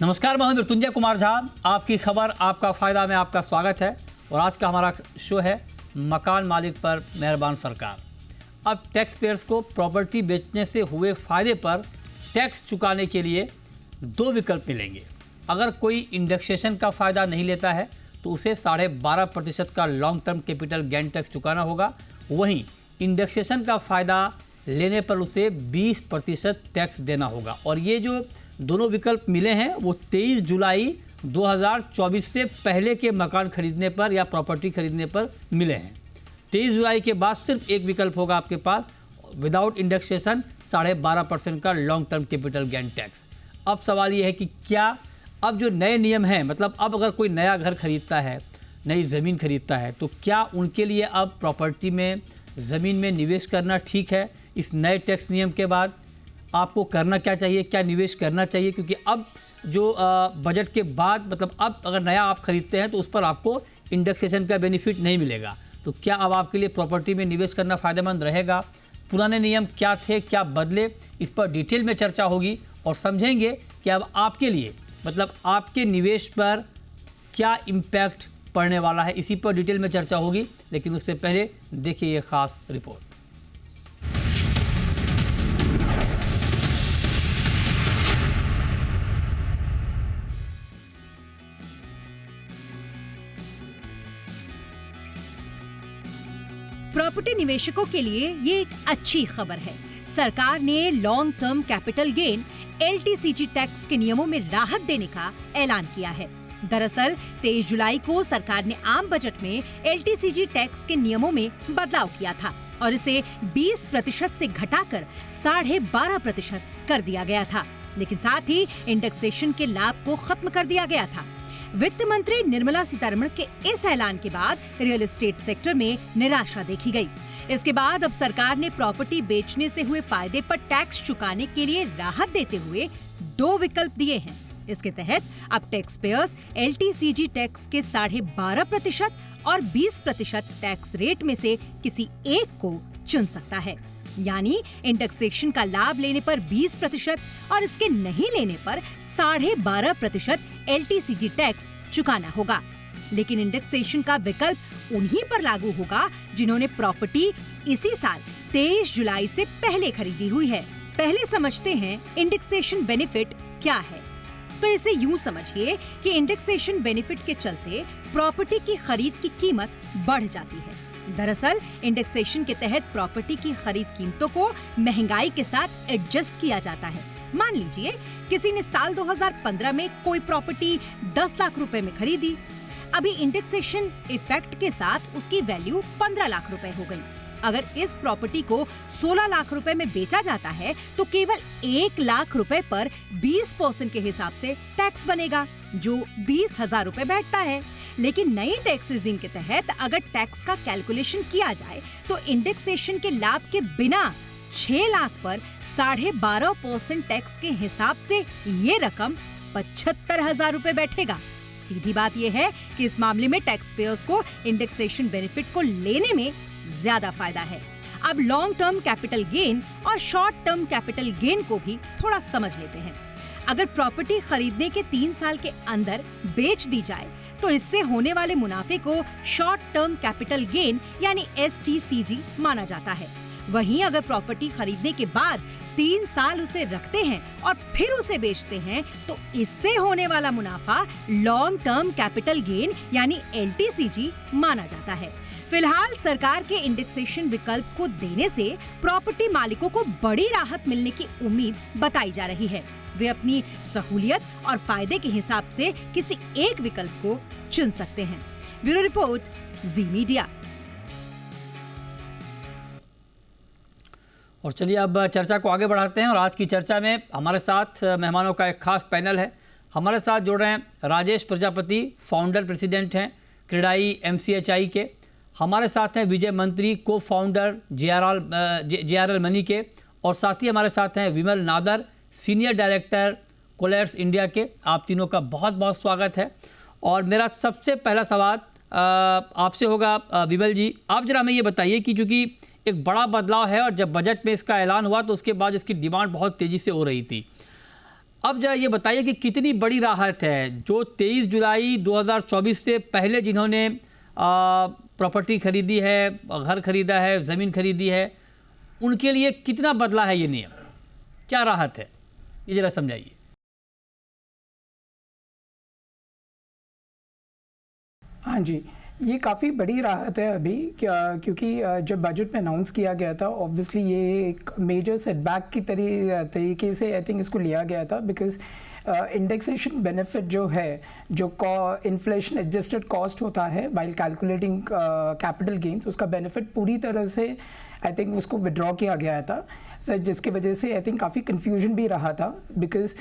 नमस्कार, मैं हूं मृत्युंजय कुमार झा। आपकी खबर आपका फ़ायदा में आपका स्वागत है। और आज का हमारा शो है मकान मालिक पर मेहरबान सरकार। अब टैक्स पेयर्स को प्रॉपर्टी बेचने से हुए फ़ायदे पर टैक्स चुकाने के लिए दो विकल्प मिलेंगे। अगर कोई इंडेक्सेशन का फ़ायदा नहीं लेता है तो उसे 12.5% का long term capital gain tax चुकाना होगा। वहीं इंडेक्सेशन का फ़ायदा लेने पर उसे 20% टैक्स देना होगा। और ये जो दोनों विकल्प मिले हैं वो 23 जुलाई 2024 से पहले के मकान खरीदने पर या प्रॉपर्टी खरीदने पर मिले हैं। 23 जुलाई के बाद सिर्फ एक विकल्प होगा आपके पास, विदाउट इंडेक्सेशन 12.5% का long term capital gain tax. अब सवाल ये है कि क्या अब जो नए नियम हैं, मतलब अब अगर कोई नया घर खरीदता है, नई ज़मीन खरीदता है, तो क्या उनके लिए अब प्रॉपर्टी में, ज़मीन में निवेश करना ठीक है? इस नए टैक्स नियम के बाद आपको करना क्या चाहिए, क्या निवेश करना चाहिए? क्योंकि अब जो बजट के बाद, मतलब अब अगर नया आप खरीदते हैं तो उस पर आपको इंडेक्सेशन का बेनिफिट नहीं मिलेगा। तो क्या अब आपके लिए प्रॉपर्टी में निवेश करना फ़ायदेमंद रहेगा? पुराने नियम क्या थे, क्या बदले, इस पर डिटेल में चर्चा होगी और समझेंगे कि अब आपके लिए, मतलब आपके निवेश पर क्या इम्पैक्ट पड़ने वाला है। इसी पर डिटेल में चर्चा होगी, लेकिन उससे पहले देखिए ये खास रिपोर्ट। प्रॉपर्टी निवेशकों के लिए ये एक अच्छी खबर है। सरकार ने long term capital gain LTCG tax के नियमों में राहत देने का ऐलान किया है। दरअसल 23 जुलाई को सरकार ने आम बजट में LTCG टैक्स के नियमों में बदलाव किया था और इसे 20% से घटाकर 12.5% कर दिया गया था। लेकिन साथ ही इंडेक्सेशन के लाभ को खत्म कर दिया गया था। वित्त मंत्री निर्मला सीतारमण के इस ऐलान के बाद रियल एस्टेट सेक्टर में निराशा देखी गई। इसके बाद अब सरकार ने प्रॉपर्टी बेचने से हुए फायदे पर टैक्स चुकाने के लिए राहत देते हुए दो विकल्प दिए हैं। इसके तहत अब टैक्स पेयर्स LTCG टैक्स के 12.5% और 20% टैक्स रेट में से किसी एक को चुन सकता है। यानी इंडेक्सेशन का लाभ लेने पर 20% और इसके नहीं लेने पर 12.5% LTCG टैक्स चुकाना होगा। लेकिन इंडेक्सेशन का विकल्प उन्हीं पर लागू होगा जिन्होंने प्रॉपर्टी इसी साल 23 जुलाई से पहले खरीदी हुई है। पहले समझते हैं इंडेक्सेशन बेनिफिट क्या है। तो इसे यूं समझिए कि इंडेक्सेशन बेनिफिट के चलते प्रॉपर्टी की खरीद की कीमत बढ़ जाती है। दरअसल इंडेक्सेशन के तहत प्रॉपर्टी की खरीद कीमतों को महंगाई के साथ एडजस्ट किया जाता है। मान लीजिए किसी ने साल 2015 में कोई प्रॉपर्टी 10 लाख रुपए में खरीदी। अभी इंडेक्सेशन इफेक्ट के साथ उसकी वैल्यू 15 लाख रुपए हो गई। अगर इस प्रॉपर्टी को 16 लाख रुपए में बेचा जाता है तो केवल 1 लाख रुपए पर 20% के हिसाब से टैक्स बनेगा, जो 20,000 रुपए बैठता है। लेकिन नई टैक्स रेजिम के तहत अगर टैक्स का कैलकुलेशन किया जाए तो इंडेक्सेशन के लाभ के बिना 6 लाख पर 12.5% टैक्स के हिसाब से ये रकम 75,000 रुपए बैठेगा। सीधी बात यह है कि इस मामले में टैक्स पेयर्स को इंडेक्सेशन बेनिफिट को लेने में ज्यादा फायदा है। अब लॉन्ग टर्म कैपिटल गेन और शॉर्ट टर्म कैपिटल गेन को भी थोड़ा समझ लेते हैं। अगर प्रॉपर्टी खरीदने के 3 साल के अंदर बेच दी जाए तो इससे होने वाले मुनाफे को शॉर्ट टर्म कैपिटल गेन यानी STCG माना जाता है। वहीं अगर प्रॉपर्टी खरीदने के बाद 3 साल उसे रखते हैं और फिर उसे बेचते हैं तो इससे होने वाला मुनाफा लॉन्ग टर्म कैपिटल गेन यानी LTCG माना जाता है। फिलहाल सरकार के इंडेक्सेशन विकल्प को देने से प्रॉपर्टी मालिकों को बड़ी राहत मिलने की उम्मीद बताई जा रही है। वे अपनी सहूलियत और फायदे के हिसाब से किसी एक विकल्प को चुन सकते हैं। ब्यूरो रिपोर्ट, जी मीडिया। और चलिए अब चर्चा को आगे बढ़ाते हैं। और आज की चर्चा में हमारे साथ मेहमानों का एक खास पैनल है। हमारे साथ जुड़ रहे हैं राजेश प्रजापति, फाउंडर प्रेसिडेंट हैं क्रेडाई MCHI के। हमारे साथ हैं विजय मंत्री, को फाउंडर JRL मनी के। और साथ ही हमारे साथ हैं विमल नादर, सीनियर डायरेक्टर कोलैट्स इंडिया के। आप तीनों का बहुत बहुत स्वागत है। और मेरा सबसे पहला सवाल आपसे होगा विमल जी, आप जरा हमें ये बताइए कि चूँकि एक बड़ा बदलाव है और जब बजट में इसका ऐलान हुआ तो उसके बाद इसकी डिमांड बहुत तेज़ी से हो रही थी। अब जरा ये बताइए कि कितनी बड़ी राहत है जो 23 जुलाई 2024 से पहले जिन्होंने प्रॉपर्टी खरीदी है, घर खरीदा है, ज़मीन खरीदी है, उनके लिए कितना बदला है ये नियम, क्या राहत है, ये जरा समझाइए। हाँ जी, ये काफ़ी बड़ी राहत है अभी क्योंकि जब बजट में अनाउंस किया गया था, ऑब्वियसली ये एक मेजर सेटबैक की तरीके से आई थिंक इसको लिया गया था, बिकॉज इंडेक्सेशन बेनिफिट जो है, जो इन्फ्लेशन एडजस्टेड कॉस्ट होता है वाइल कैलकुलेटिंग कैपिटल गेन्स, उसका बेनिफिट पूरी तरह से आई थिंक उसको विड्रॉ किया गया था सर, जिसकी वजह से आई थिंक काफ़ी कन्फ्यूजन भी रहा था, बिकॉज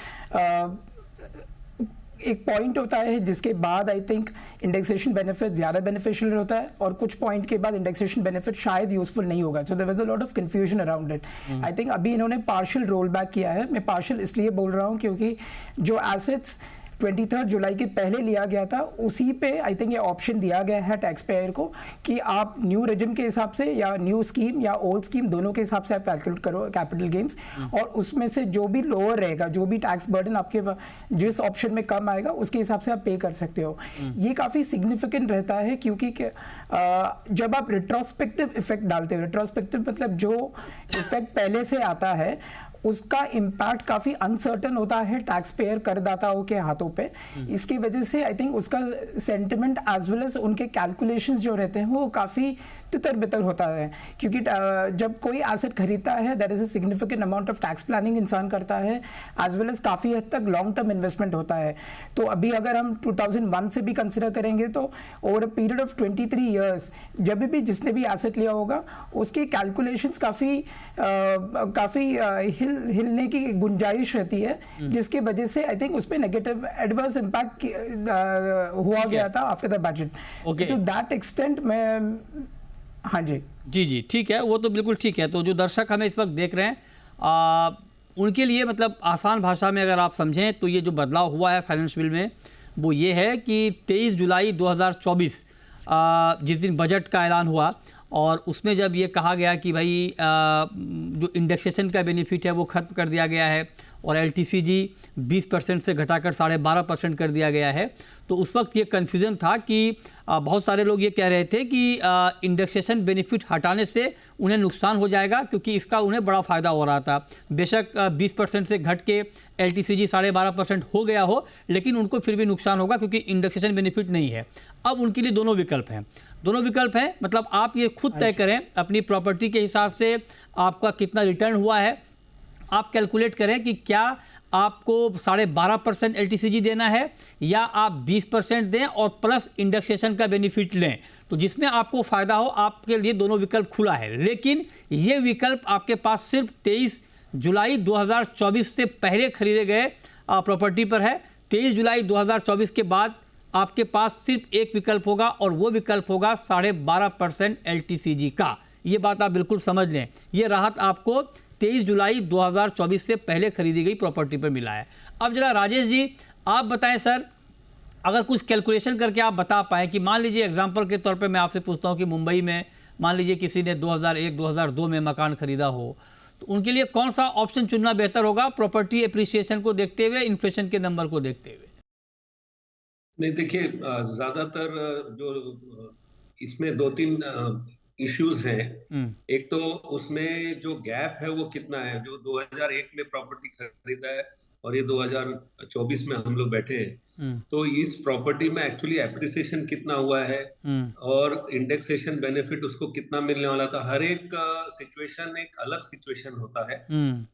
एक पॉइंट होता है जिसके बाद आई थिंक इंडेक्सेशन बेनिफिट ज़्यादा बेनिफिशियल होता है, और कुछ पॉइंट के बाद इंडेक्सेशन बेनिफिट शायद यूजफुल नहीं होगा। So there was a lot of confusion around it. I think अभी इन्होंने पार्शियल रोल बैक किया है। मैं पार्शियल इसलिए बोल रहा हूँ क्योंकि जो एसेट्स 23 जुलाई के पहले लिया गया था, उसी पे आई थिंक ये ऑप्शन दिया गया है टैक्स पेयर को कि आप न्यू रेजिम के हिसाब से या न्यू स्कीम या ओल्ड स्कीम दोनों के हिसाब से आप कैलकुलेट करो कैपिटल गेन्स, और उसमें से जो भी लोअर रहेगा, जो भी टैक्स बर्डन आपके जिस ऑप्शन में कम आएगा उसके हिसाब से आप पे कर सकते हो। ये काफ़ी सिग्निफिकेंट रहता है क्योंकि जब आप रिट्रोस्पेक्टिव इफेक्ट डालते हो, रिट्रोस्पेक्टिव मतलब जो इफेक्ट पहले से आता है उसका इम्पैक्ट काफ़ी अनसर्टन होता है टैक्स पेयर करदाताओं के हाथों पे। इसकी वजह से आई थिंक उसका सेंटिमेंट एज वेल एज उनके कैलकुलेशंस जो रहते हैं वो काफ़ी तितर बितर होता है, क्योंकि जब कोई एसेट खरीदता है there is a significant amount of tax planning इंसान करता है, एज वेल एज काफ़ी हद तक लॉन्ग टर्म इन्वेस्टमेंट होता है। तो अभी अगर हम 2001 से भी कंसिडर करेंगे तो over a period of 23 years जब भी जिसने भी एसेट लिया होगा उसकी कैलकुलेशंस काफ़ी हिलने की गुंजाइश रहती है, जिसकी वजह से आई थिंक उस पर नेगेटिव एडवर्स इम्पैक्ट हुआ गया था after the budget. To that extent मैं हाँ जी जी ठीक है, वो तो बिल्कुल ठीक है। तो जो दर्शक हमें इस वक्त देख रहे हैं उनके लिए मतलब आसान भाषा में अगर आप समझें तो ये जो बदलाव हुआ है फाइनेंस बिल में वो ये है कि 23 जुलाई 2024 जिस दिन बजट का ऐलान हुआ और उसमें जब ये कहा गया कि भाई जो इंडेक्सेशन का बेनिफिट है वो ख़त्म कर दिया गया है और LTCG 20% से घटाकर 12.5% कर दिया गया है, तो उस वक्त ये कन्फ्यूज़न था कि बहुत सारे लोग ये कह रहे थे कि इंडेक्सेशन बेनिफिट हटाने से उन्हें नुकसान हो जाएगा क्योंकि इसका उन्हें बड़ा फ़ायदा हो रहा था। बेशक 20% से घट के LTCG 12.5% हो गया हो, लेकिन उनको फिर भी नुकसान होगा क्योंकि इंडेक्सेशन बेनिफिट नहीं है। अब उनके लिए दोनों विकल्प हैं, मतलब आप ये खुद तय करें अपनी प्रॉपर्टी के हिसाब से आपका कितना रिटर्न हुआ है, आप कैलकुलेट करें कि क्या आपको 12.5% LTCG देना है या आप 20% दें और प्लस इंडेक्सेशन का बेनिफिट लें। तो जिसमें आपको फ़ायदा हो आपके लिए दोनों विकल्प खुला है, लेकिन ये विकल्प आपके पास सिर्फ 23 जुलाई 2024 से पहले खरीदे गए प्रॉपर्टी पर है। 23 जुलाई 2024 के बाद आपके पास सिर्फ एक विकल्प होगा और वो विकल्प होगा 12.5% LTCG का। ये बात आप बिल्कुल समझ लें, ये राहत आपको 23 जुलाई 2024 से पहले खरीदी गई प्रॉपर्टी पर मिला है। अब जरा राजेश जी आप बताएं सर, अगर कुछ कैलकुलेशन करके आप बता पाएँ कि मान लीजिए एग्जांपल के तौर पे मैं आपसे पूछता हूं कि मुंबई में मान लीजिए किसी ने 2001-2002 में मकान खरीदा हो, तो उनके लिए कौन सा ऑप्शन चुनना बेहतर होगा प्रॉपर्टी एप्रिसिएशन को देखते हुए, इन्फ्लेशन के नंबर को देखते हुए? नहीं देखिए, ज़्यादातर जो इसमें 2-3 इश्यूज हैं। एक तो उसमें जो गैप है वो कितना है, जो 2001 में प्रॉपर्टी खरीदा है और ये 2024 में हम लोग बैठे हैं, तो इस प्रॉपर्टी में एक्चुअली एप्रिसिएशन कितना हुआ है और इंडेक्सेशन बेनिफिट उसको कितना मिलने वाला था। हर एक सिचुएशन एक अलग सिचुएशन होता है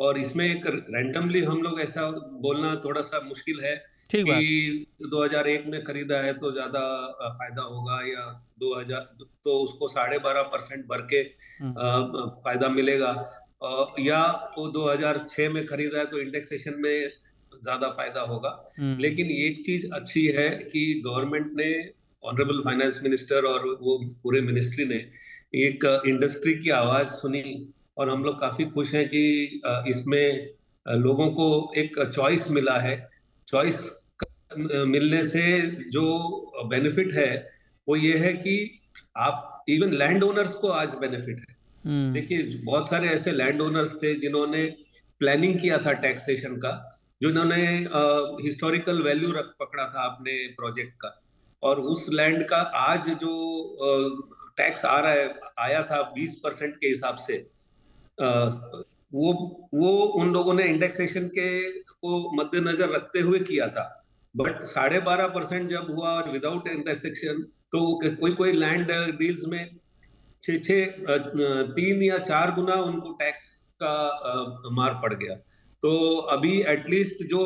और इसमें एक रैंडमली हम लोग ऐसा बोलना थोड़ा सा मुश्किल है कि 2001 में खरीदा है तो ज्यादा फायदा होगा या 2000 तो उसको 12.5% भर के फायदा मिलेगा, या वो 2006 में खरीदा है तो इंडेक्सेशन में ज्यादा फायदा होगा। लेकिन एक चीज अच्छी है कि गवर्नमेंट ने, ऑनरेबल फाइनेंस मिनिस्टर और वो पूरे मिनिस्ट्री ने एक इंडस्ट्री की आवाज सुनी और हम लोग काफी खुश हैं कि इसमें लोगों को एक चॉइस मिला है। चॉइस मिलने से जो बेनिफिट है वो ये है कि आप इवन लैंड ओनर्स को आज बेनिफिट है। देखिए बहुत सारे ऐसे लैंड ओनर्स थे जिन्होंने प्लानिंग किया था टैक्सेशन का जिन्होंने हिस्टोरिकल वैल्यू रख पकड़ा था अपने प्रोजेक्ट का, और उस लैंड का आज जो टैक्स आ रहा है, आया था 20% के हिसाब से, वो वो उन लोगों ने इंडेक्सेशन के को मद्देनजर रखते हुए किया था। बट 12.5% जब हुआ और विदाउट इंडेक्सेशन, तो कोई कोई लैंड डील्स में 3 या 4 गुना उनको टैक्स का मार पड़ गया। तो अभी एटलीस्ट जो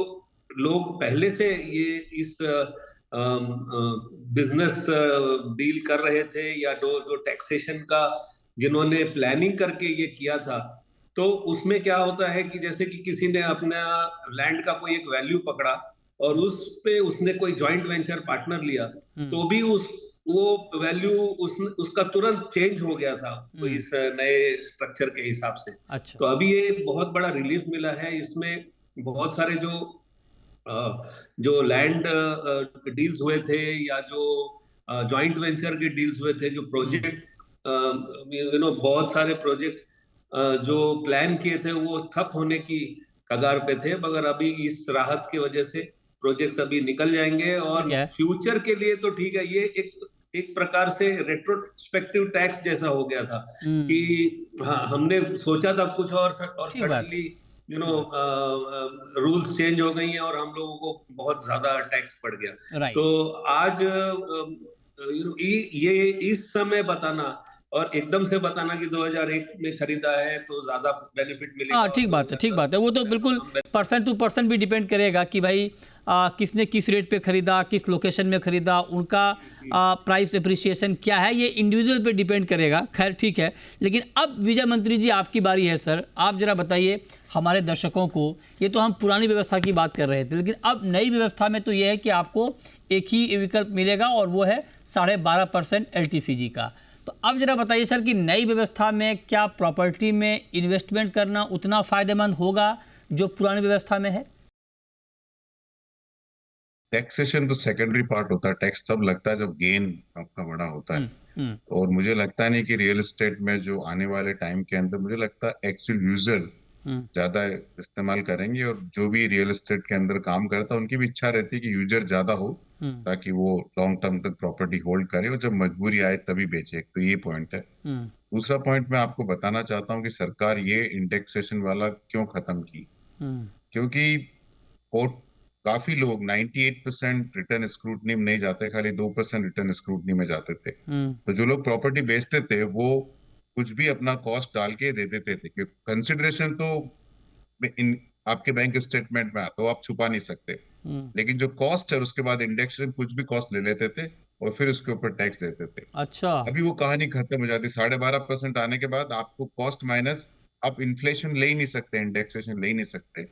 लोग पहले से ये इस बिजनेस डील कर रहे थे, या जो टैक्सेशन का जिन्होंने प्लानिंग करके ये किया था, तो उसमें क्या होता है कि जैसे कि किसी ने अपना लैंड का कोई एक वैल्यू पकड़ा और उस पे उसने कोई जॉइंट वेंचर पार्टनर लिया, तो भी वो वैल्यू उसका तुरंत चेंज हो गया था तो इस नए स्ट्रक्चर के हिसाब से। अच्छा। तो अभी ये बहुत बड़ा रिलीफ मिला है। इसमें बहुत सारे जो लैंड डील्स हुए थे, या जो जॉइंट वेंचर के डील्स हुए थे, जो प्रोजेक्ट बहुत सारे प्रोजेक्ट्स जो प्लान किए थे वो ठप होने की कगार पे थे, मगर अभी इस राहत की वजह से प्रोजेक्ट्स अभी निकल जाएंगे। और ठीक है। फ्यूचर के लिए तो ठीक है, ये एक प्रकार से रेट्रोस्पेक्टिव टैक्स जैसा हो गया था कि हाँ, हमने सोचा था कुछ और ठीक बात। सडनली रूल्स चेंज हो गई हैं और हम लोगों को बहुत ज्यादा टैक्स पड़ गया। राइट। तो आज ये इस समय बताना और एकदम से बताना कि 2001 में खरीदा है तो ज्यादा बेनिफिट मिलेगा। हाँ, ठीक बात है, ठीक बात है। वो तो बिल्कुल पर्सन टू पर्सन भी डिपेंड करेगा कि भाई किसने किस रेट पे खरीदा, किस लोकेशन में खरीदा, उनका प्राइस एप्रिसिएशन क्या है, ये इंडिविजुअल पे डिपेंड करेगा। खैर ठीक है, लेकिन अब विजय मंत्री जी आपकी बारी है सर। आप जरा बताइए हमारे दर्शकों को, ये तो हम पुरानी व्यवस्था की बात कर रहे थे, लेकिन अब नई व्यवस्था में तो ये है कि आपको एक ही विकल्प मिलेगा और वो है 12.5% LTCG का। तो अब जरा बताइए सर कि नई व्यवस्था में क्या प्रॉपर्टी में इन्वेस्टमेंट करना उतना फायदेमंद होगा जो पुरानी व्यवस्था में है? टैक्सेशन तो सेकेंडरी पार्ट होता है। टैक्स तब लगता है जब गेन आपका बड़ा होता है। और मुझे लगता नहीं कि रियल एस्टेट में जो आने वाले टाइम के अंदर, मुझे लगता है एक्चुअल यूजर ज्यादा इस्तेमाल करेंगे, और जो भी रियल एस्टेट के अंदर काम करता है उनकी भी इच्छा रहती है कि यूजर ज्यादा हो ताकि वो लॉन्ग टर्म तक प्रॉपर्टी होल्ड करे, और जब मजबूरी आए तभी बेचे। तो ये पॉइंट है। दूसरा पॉइंट मैं आपको बताना चाहता हूँ कि सरकार ये इंडेक्सेशन वाला क्यों खत्म की। क्योंकि कोर्ट काफी लोग 98% रिटर्न स्क्रूटनी में नहीं जाते, खाली 2% रिटर्न स्क्रूटनी में जाते थे। तो जो लोग प्रॉपर्टी बेचते थे वो कुछ भी अपना कॉस्ट डाल के दे देते थे, क्योंकि कंसिडरेशन तो इन आपके बैंक स्टेटमेंट में आता, तो आप छुपा नहीं सकते। लेकिन जो कॉस्ट है उसके बाद इंडेक्सेशन कुछ भी कॉस्ट ले लेते थे और फिर उसके ऊपर टैक्स देते थे। अच्छा। अभी वो कहानी खत्म हो जाती। 12.5% आने के बाद आपको कॉस्ट माइनस, आप इन्फ्लेशन ले ही नहीं सकते, इंडेक्सेशन ले ही नहीं सकते।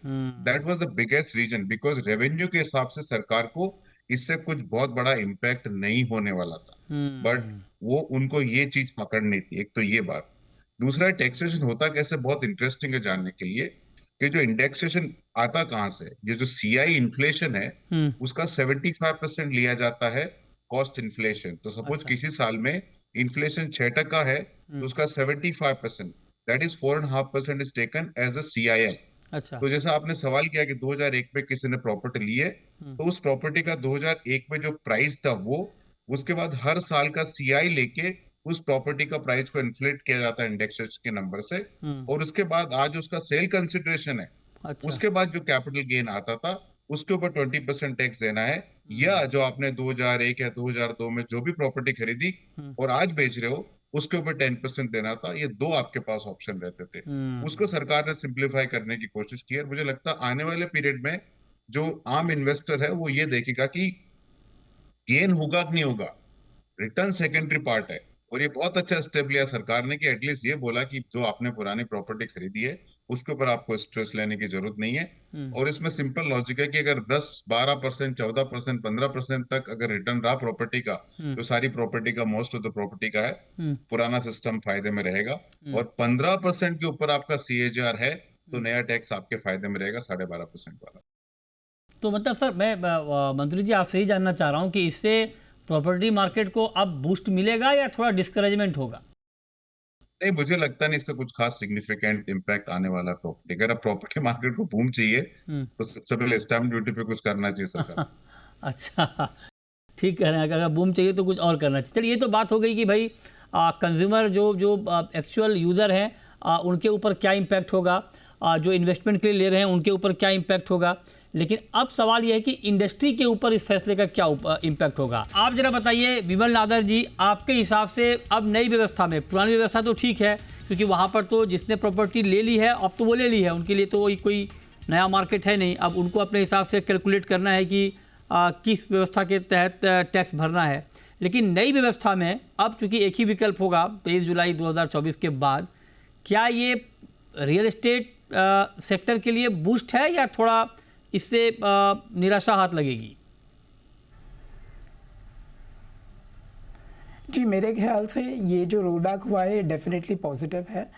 That was the biggest reason, because revenue के हिसाब से सरकार को इससे कुछ बहुत बड़ा इम्पैक्ट नहीं होने वाला था। बट वो उनको ये चीज पकड़नी थी। एक तो ये बात। दूसरा, टैक्सेशन होता कैसे, बहुत इंटरेस्टिंग है जानने के लिए कि जो इंडेक्सेशन आता कहां से। ये जो CI इन्फ्लेशन है उसका 75% लिया जाता है कॉस्ट इन्फ्लेशन। तो सपोज किसी साल में इन्फ्लेशन 6% है तो उसका 75%, that is 4.5% is taken as a CIL। अच्छा। तो जैसा आपने सवाल किया कि 2001 में किसी ने प्रॉपर्टी ली है, तो उस प्रॉपर्टी का 2001 में जो प्राइस था वो, उसके बाद हर साल का CI लेके उस प्रॉपर्टी का प्राइस को इन्फ्लेट किया जाता है इंडेक्सेशन के नंबर से, और उसके बाद आज उसका सेल कंसिडरेशन है। अच्छा। उसके बाद जो कैपिटल गेन आता था उसके ऊपर 20% टैक्स देना है। या जो आपने 2001 या 2002 में जो भी प्रॉपर्टी खरीदी और आज बेच रहे हो उसके ऊपर 10% देना था। ये दो आपके पास ऑप्शन रहते थे। उसको सरकार ने सिंप्लीफाई करने की कोशिश की, और मुझे लगता है आने वाले पीरियड में जो आम इन्वेस्टर है वो ये देखेगा कि गेन होगा कि नहीं होगा। रिटर्न सेकेंडरी पार्ट है। और ये बहुत अच्छा स्टेप लिया सरकार ने कि एटलीस्ट ये बोला कि जो आपने पुरानी प्रॉपर्टी खरीदी है उसके ऊपर आपको स्ट्रेस लेने की जरूरत नहीं है। और इसमें सिंपल लॉजिक है कि अगर 10-12%, 14%, 15% तक अगर रिटर्न रहा प्रॉपर्टी का, तो सारी प्रॉपर्टी का, मोस्ट ऑफ द प्रॉपर्टी का है, पुराना सिस्टम फायदे में रहेगा। और 15% के ऊपर आपका CAGR है तो नया टैक्स आपके फायदे में रहेगा, 12.5% वाला। तो मतलब सर मैं मंत्री जी आपसे ही जानना चाह रहा हूँ कि इससे प्रॉपर्टी मार्केट को अब बूस्ट मिलेगा या थोड़ा डिस्करेजमेंट होगा? नहीं, मुझे लगता नहीं इसका कुछ खास सिग्निफिकेंट इम्पैक्ट आने वाला है प्रॉपर्टी। अगर आप प्रॉपर्टी मार्केट को बूम चाहिए तो सबसे पहले स्टैम्प ड्यूटी पे कुछ करना चाहिए सरकार। अच्छा, ठीक कह रहे हैं, अगर बूम चाहिए तो कुछ और करना चाहिए। चलिए, ये तो बात हो गई कि भाई कंज्यूमर जो जो एक्चुअल यूज़र हैं उनके ऊपर क्या इम्पैक्ट होगा, जो इन्वेस्टमेंट के लिए ले रहे हैं उनके ऊपर क्या इम्पैक्ट होगा। लेकिन अब सवाल यह है कि इंडस्ट्री के ऊपर इस फैसले का क्या इम्पैक्ट होगा। आप जरा बताइए विमल नादर जी, आपके हिसाब से अब नई व्यवस्था में, पुरानी व्यवस्था तो ठीक है क्योंकि वहाँ पर तो जिसने प्रॉपर्टी ले ली है अब तो वो ले ली है, उनके लिए तो कोई नया मार्केट है नहीं। अब उनको अपने हिसाब से कैलकुलेट करना है कि किस व्यवस्था के तहत टैक्स भरना है। लेकिन नई व्यवस्था में अब चूंकि एक ही विकल्प होगा 23 जुलाई 2024 के बाद, क्या ये रियल एस्टेट सेक्टर के लिए बूस्ट है या थोड़ा इससे निराशा हाथ लगेगी? जी, मेरे ख्याल से ये जो रोलबैक हुआ है डेफिनेटली पॉजिटिव है।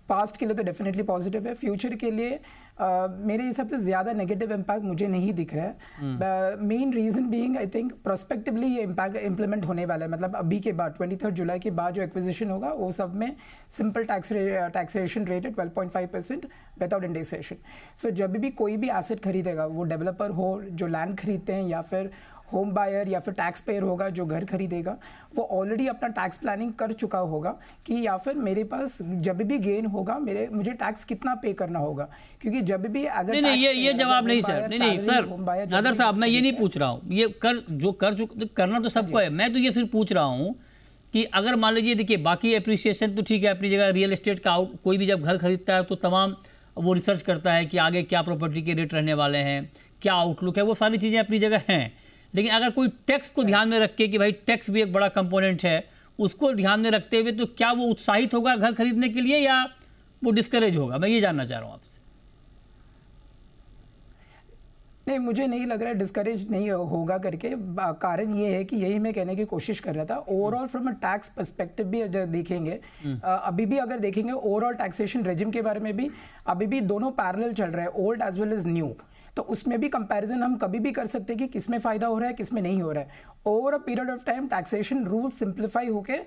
पास्ट के लिए तो डेफिनेटली पॉजिटिव है, फ्यूचर के लिए मेरे हिसाब से ज़्यादा नेगेटिव इम्पैक्ट मुझे नहीं दिख रहा है। Main reason being I think prospectively ये इम्पैक्ट इम्प्लीमेंट होने वाला है। मतलब अभी के बाद 23 जुलाई के बाद जो एक्विजिशन होगा वो सब में सिंपल टैक्सेशन रेट है 12.5% विदाउट इंडेक्सेशन। सो जब भी कोई भी एसेट खरीदेगा, वो डेवलपर हो जो लैंड खरीदते हैं या फिर होम बायर या फिर टैक्स पेयर होगा जो घर खरीदेगा, वो ऑलरेडी अपना टैक्स प्लानिंग कर चुका होगा कि या फिर मेरे पास जब भी गेन होगा मुझे टैक्स कितना पे करना होगा। क्योंकि जब भी एज ए नहीं, ये जवाब नहीं सर, नहीं सर नादर साहब, मैं ये नहीं पूछ रहा हूँ ये करना तो सबको है। मैं तो ये सिर्फ पूछ रहा हूँ कि अगर मान लीजिए, देखिए बाकी एप्रिसिएशन तो ठीक है अपनी जगह, रियल एस्टेट का कोई भी जब घर खरीदता है तो तमाम वो रिसर्च करता है कि आगे क्या प्रॉपर्टी के रेट रहने वाले हैं, क्या आउटलुक है, वो सारी चीज़ें अपनी जगह हैं। लेकिन अगर कोई टैक्स को ध्यान में रख के कि भाई टैक्स भी एक बड़ा कंपोनेंट है, उसको ध्यान में रखते हुए तो क्या वो उत्साहित होगा घर खरीदने के लिए या वो डिस्करेज होगा? मैं ये जानना चाह रहा हूँ आपसे। नहीं, मुझे नहीं लग रहा है डिस्करेज नहीं होगा करके। कारण ये है कि यही मैं कहने की कोशिश कर रहा था। Overall from a tax perspective भी अगर देखेंगे, अभी भी अगर देखेंगे ओवरऑल टैक्सेशन रेजिम के बारे में भी अभी भी दोनों पैरेलल चल रहा है, old as well as new. तो उसमें भी कंपैरिजन हम कभी भी कर सकते हैं कि किसमें फायदा हो रहा है किसमें नहीं हो रहा है। Over a period of time taxation rule simplify होके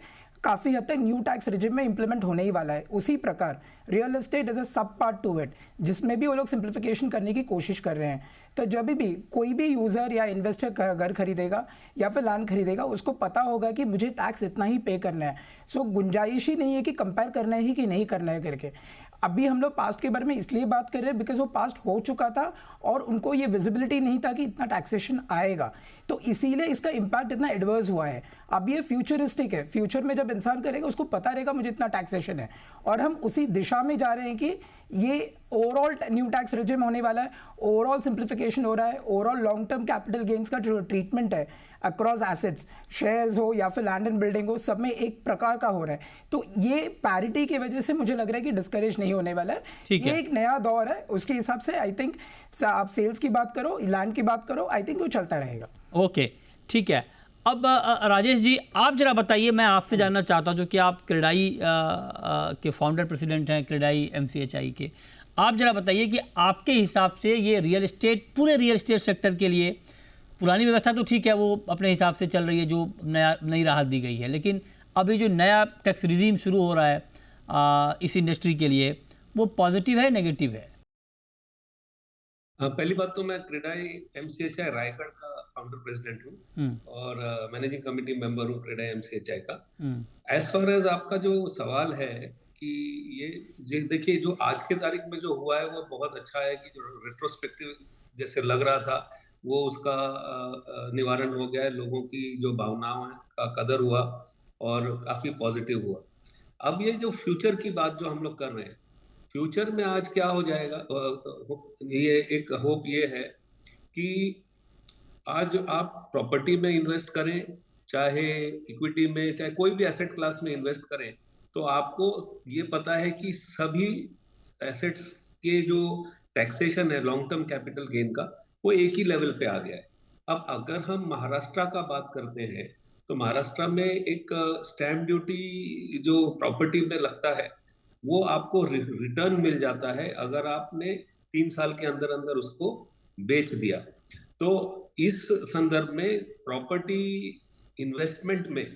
काफी हद तक न्यू टैक्स रिजिम में इंप्लीमेंट होने ही वाला है। उसी प्रकार रियल एस्टेट इज अ सब पार्ट टू इट, जिसमें भी वो लोग सिंप्लीफिकेशन करने की कोशिश कर रहे हैं। तो जब भी कोई भी यूजर या इन्वेस्टर घर खरीदेगा या फिर लैंड खरीदेगा, उसको पता होगा कि मुझे टैक्स इतना ही पे करना है। सो गुंजाइश ही नहीं है कि कंपेयर करना है कि नहीं करना है करके। अभी हम लोग पास्ट के बारे में इसलिए बात कर रहे हैं बिकॉज वो पास्ट हो चुका था और उनको ये विजिबिलिटी नहीं था कि इतना टैक्सेशन आएगा, तो इसीलिए इसका इम्पैक्ट इतना एडवर्स हुआ है। अब ये फ्यूचरिस्टिक है, फ्यूचर में जब इंसान करेगा उसको पता रहेगा मुझे इतना टैक्सेशन है, और हम उसी दिशा में जा रहे हैं कि ये ओवरऑल न्यू टैक्स रिजिम होने वाला है, ओवरऑल सिंप्लीफिकेशन हो रहा है, overall long term capital gains का जो ट्रीटमेंट है अक्रॉस एसेट्स, शेयर्स हो या फिर लैंड एंड बिल्डिंग हो, सब में एक प्रकार का हो रहा है। तो ये पैरिटी की वजह से मुझे लग रहा है कि डिस्करेज नहीं होने वाला है। ये एक नया दौर है, उसके हिसाब से आई थिंक आप सेल्स की बात करो, लैंड की बात करो, आई थिंक वो चलता रहेगा। ओके, ठीक है। अब राजेश जी, आप जरा बताइए, मैं आपसे जानना चाहता हूँ जो कि आप क्रेडाई के फाउंडर प्रेसिडेंट हैं, क्रेडाई MCHI के। आप जरा बताइए कि आपके हिसाब से ये रियल एस्टेट, पूरे रियल एस्टेट सेक्टर के लिए पुरानी व्यवस्था तो ठीक है, वो अपने हिसाब से चल रही है, जो नई राहत दी गई है, लेकिन अभी जो नया टैक्स रिजीम शुरू हो रहा है इस इंडस्ट्री के लिए, वो पॉजिटिव है नेगेटिव है? पहली बात तो मैं क्रेडाई MCHI रायगढ़ का फाउंडर प्रेसिडेंट हूँ और मैनेजिंग कमेटी मेंबर हूँ क्रेडाई MCHI का। एज फार एज आपका जो सवाल है कि ये देखिए, जो आज के तारीख में जो हुआ है वो बहुत अच्छा है कि जो रेट्रोस्पेक्टिव जैसे लग रहा था वो उसका निवारण हो गया है, लोगों की जो भावनाओं का कदर हुआ और काफी पॉजिटिव हुआ। अब ये जो फ्यूचर की बात जो हम लोग कर रहे हैं, फ्यूचर में आज क्या हो जाएगा, ये एक होप ये है कि आज आप प्रॉपर्टी में इन्वेस्ट करें, चाहे इक्विटी में, चाहे कोई भी एसेट क्लास में इन्वेस्ट करें, तो आपको ये पता है कि सभी एसेट्स के जो टैक्सेशन है लॉन्ग टर्म कैपिटल गेन का, वो एक ही लेवल पे आ गया है। अब अगर हम महाराष्ट्र का बात करते हैं तो महाराष्ट्र में एक स्टैम्प ड्यूटी जो प्रॉपर्टी में लगता है वो आपको रिटर्न मिल जाता है अगर आपने 3 साल के अंदर अंदर उसको बेच दिया। तो इस संदर्भ में प्रॉपर्टी इन्वेस्टमेंट में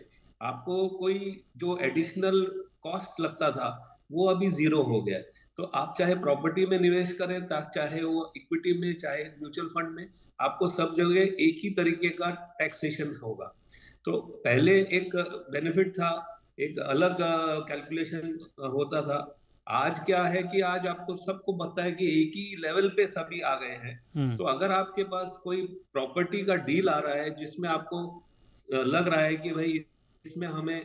आपको कोई जो एडिशनल कॉस्ट लगता था वो अभी 0 हो गया है। तो आप चाहे प्रॉपर्टी में निवेश करें, चाहे वो इक्विटी में, चाहे म्यूचुअल फंड में, आपको सब जगह एक ही तरीके का टैक्सेशन होगा। तो पहले एक बेनिफिट था, एक अलग कैलकुलेशन होता था। आज क्या है कि आज आपको सबको पता है कि एक ही लेवल पे सभी आ गए हैं। तो अगर आपके पास कोई प्रॉपर्टी का डील आ रहा है जिसमें आपको लग रहा है कि भाई इसमें हमें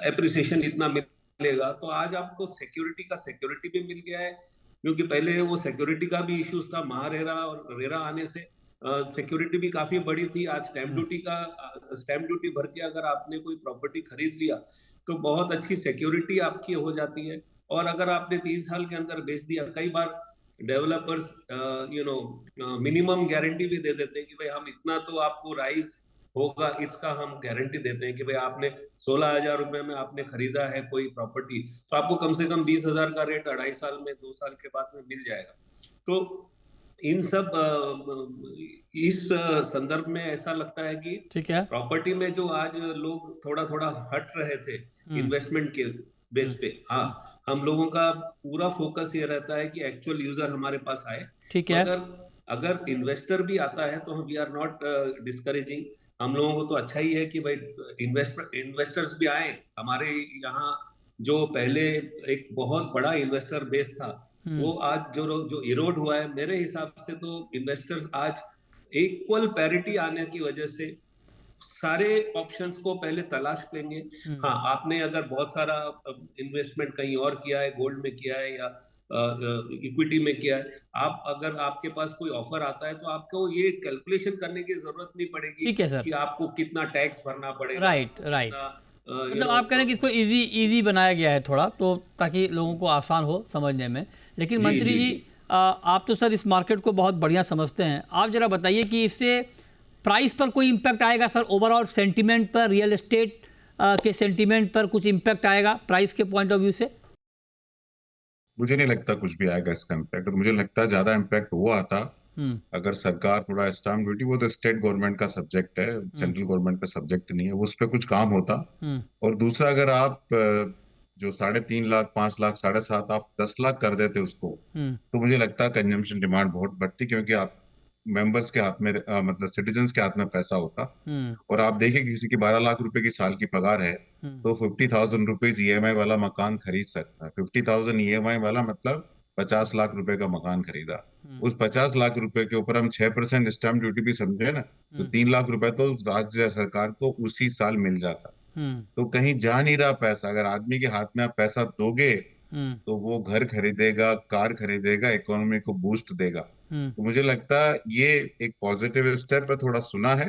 एप्रिसिएशन इतना मिलेगा, तो आज आपको सिक्योरिटी भी मिल गया है। क्योंकि पहले वो सिक्योरिटी का भी इश्यूज था, महारेरा और रेरा आने से सिक्योरिटी भी काफी बड़ी थी। आज स्टैंप ड्यूटी भर के अगर आपने कोई प्रॉपर्टी खरीद लिया तो बहुत अच्छी सिक्योरिटी आपकी हो जाती है। और अगर आपने 3 साल के अंदर बेच दिया, कई बार डेवलपर्स मिनिमम गारंटी भी दे देते हैं कि भाई हम इतना तो आपको राइज होगा, इसका हम गारंटी देते हैं कि भाई आपने 16,000 रुपए में आपने खरीदा है कोई प्रॉपर्टी, तो आपको कम से कम 20,000 का रेट 2.5 साल में, 2 साल के बाद में मिल जाएगा। तो इन सब इस संदर्भ में ऐसा लगता है कि ठीक है, प्रॉपर्टी में जो आज लोग थोड़ा थोड़ा हट रहे थे इन्वेस्टमेंट के बेस पे, हाँ, हम लोगों का पूरा फोकस ये रहता है कि एक्चुअल यूजर हमारे पास आए। ठीक है। अगर इन्वेस्टर भी आता है तो हम वी आर नॉट डिस्करेजिंग। हम लोगों को तो अच्छा ही है कि भाई इन्वेस्टर्स भी आए हमारे यहाँ। जो पहले एक बहुत बड़ा इन्वेस्टर बेस था, वो आज जो इरोड हुआ है, मेरे हिसाब से तो इन्वेस्टर्स आज इक्वल पैरिटी आने की वजह से सारे ऑप्शंस को पहले तलाश लेंगे। हाँ, आपने अगर बहुत सारा इन्वेस्टमेंट कहीं और किया है, गोल्ड में किया है या इक्विटी में किया है, अगर आपके पास कोई ऑफर आता है तो आपको ये कैलकुलेशन करने की जरूरत नहीं पड़ेगी। ठीक है सर, कि आपको कितना टैक्स भरना पड़ेगा। राइट। मतलब आप कह रहे हैं कि इसको इजी बनाया गया है थोड़ा, तो ताकि लोगों को आसान हो समझने में। लेकिन मंत्री जी, आप तो सर इस मार्केट को बहुत बढ़िया समझते हैं, आप जरा बताइए कि इससे प्राइस पर कोई इम्पैक्ट आएगा सर? ओवरऑल सेंटीमेंट पर, रियल एस्टेट के सेंटीमेंट पर कुछ इम्पैक्ट आएगा प्राइस के पॉइंट ऑफ व्यू से? मुझे नहीं लगता कुछ भी आएगा इसका इम्पैक्ट। और मुझे लगता है ज्यादा इम्पैक्ट वो आता अगर सरकार थोड़ा स्टाम्प ड्यूटी, वो तो स्टेट गवर्नमेंट का सब्जेक्ट है, सेंट्रल गवर्नमेंट का सब्जेक्ट नहीं है, उस पर कुछ काम होता। और दूसरा, अगर आप जो 3.5 लाख, 5 लाख, 7.5, आप 10 लाख कर देते उसको, तो मुझे लगता है कंजम्पशन डिमांड बहुत बढ़ती, क्योंकि आप मेंबर्स के हाथ में मतलब सिटीजन्स के हाथ में पैसा होता। और आप देखिए किसी की 12 लाख रुपए की साल की पगार है तो 50,000 रुपीज EMI वाला मकान खरीद सकता है। 50,000 EMI वाला मतलब 50 लाख रुपए का मकान खरीदा। उस 50 लाख रुपए के ऊपर हम 6% स्टैम्प ड्यूटी भी समझे ना, तो 3 लाख रुपए तो राज्य सरकार को उसी साल मिल जाता। तो कहीं जा नहीं रहा पैसा। अगर आदमी के हाथ में आप पैसा दोगे तो वो घर खरीदेगा, कार खरीदेगा, इकोनॉमी को बूस्ट देगा। तो मुझे लगता है ये एक पॉजिटिव स्टेप है, थोड़ा सुना है।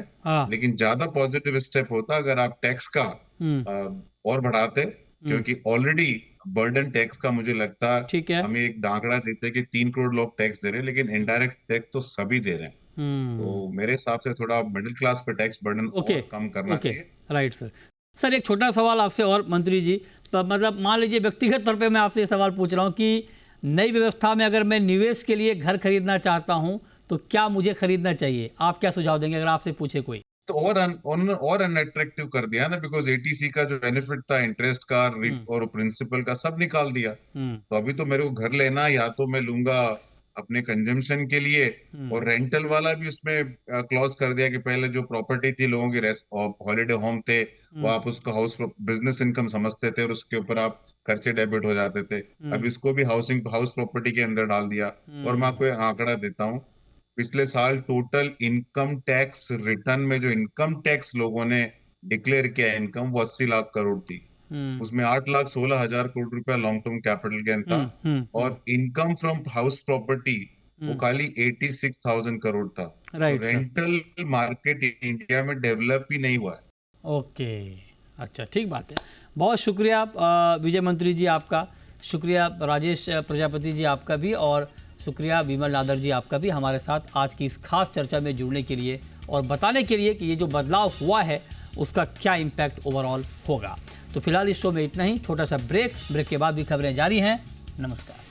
लेकिन ज्यादा पॉजिटिव स्टेप होता अगर आप टैक्स का और बढ़ाते, क्योंकि ऑलरेडी बर्डन टैक्स का मुझे लगता है हमें एक आंकड़ा देते हैं कि 3 करोड़ लोग टैक्स दे रहे हैं, लेकिन इनडायरेक्ट टैक्स तो सभी दे रहे हैं। तो मेरे हिसाब से थोड़ा मिडिल क्लास पे टैक्स बर्डन कम करना चाहिए। राइट सर, एक छोटा सवाल आपसे और मंत्री जी, तो मतलब मान लीजिए व्यक्तिगत तौर पे मैं आपसे ये सवाल पूछ रहा हूँ कि नई व्यवस्था में अगर मैं निवेश के लिए घर खरीदना चाहता हूँ तो क्या मुझे खरीदना चाहिए? आप क्या सुझाव देंगे अगर आपसे पूछे कोई? तो और अनअट्रैक्टिव कर दिया ना, बिकॉज ATC का जो बेनिफिट था, इंटरेस्ट का और प्रिंसिपल का, सब निकाल दिया। तो अभी तो मेरे को घर लेना, या तो मैं लूंगा अपने कंजम्पशन के लिए, और रेंटल वाला भी उसमें क्लॉज कर दिया कि पहले जो प्रॉपर्टी थी लोगों की, हॉलीडे होम थे, वो आप उसका हाउस बिजनेस इनकम समझते थे और उसके ऊपर आप खर्चे डेबिट हो जाते थे। अब इसको भी हाउस प्रॉपर्टी के अंदर डाल दिया। और मैं आपको आंकड़ा देता हूँ, पिछले साल टोटल इनकम टैक्स रिटर्न में जो इनकम टैक्स लोगों ने डिक्लेयर किया इनकम, वो 80 लाख करोड़ थी। उसमें 8,16,000 करोड़ रुपया लॉन्ग टर्म कैपिटल गेन था, और इनकम फ्रॉम हाउस प्रॉपर्टी वो खाली 86,000 करोड़ था। तो रेंटल मार्केट इंडिया में डेवलप ही नहीं हुआ है। ओके, अच्छा, ठीक बात है। बहुत शुक्रिया विजय मंत्री जी आपका, शुक्रिया राजेश प्रजापति जी आपका भी, और शुक्रिया विमल नादर जी आपका भी हमारे साथ आज की इस खास चर्चा में जुड़ने के लिए और बताने के लिए कि ये जो बदलाव हुआ है उसका क्या इम्पैक्ट ओवरऑल होगा। तो फिलहाल इस शो में इतना ही, छोटा सा ब्रेक के बाद भी खबरें जारी हैं। नमस्कार।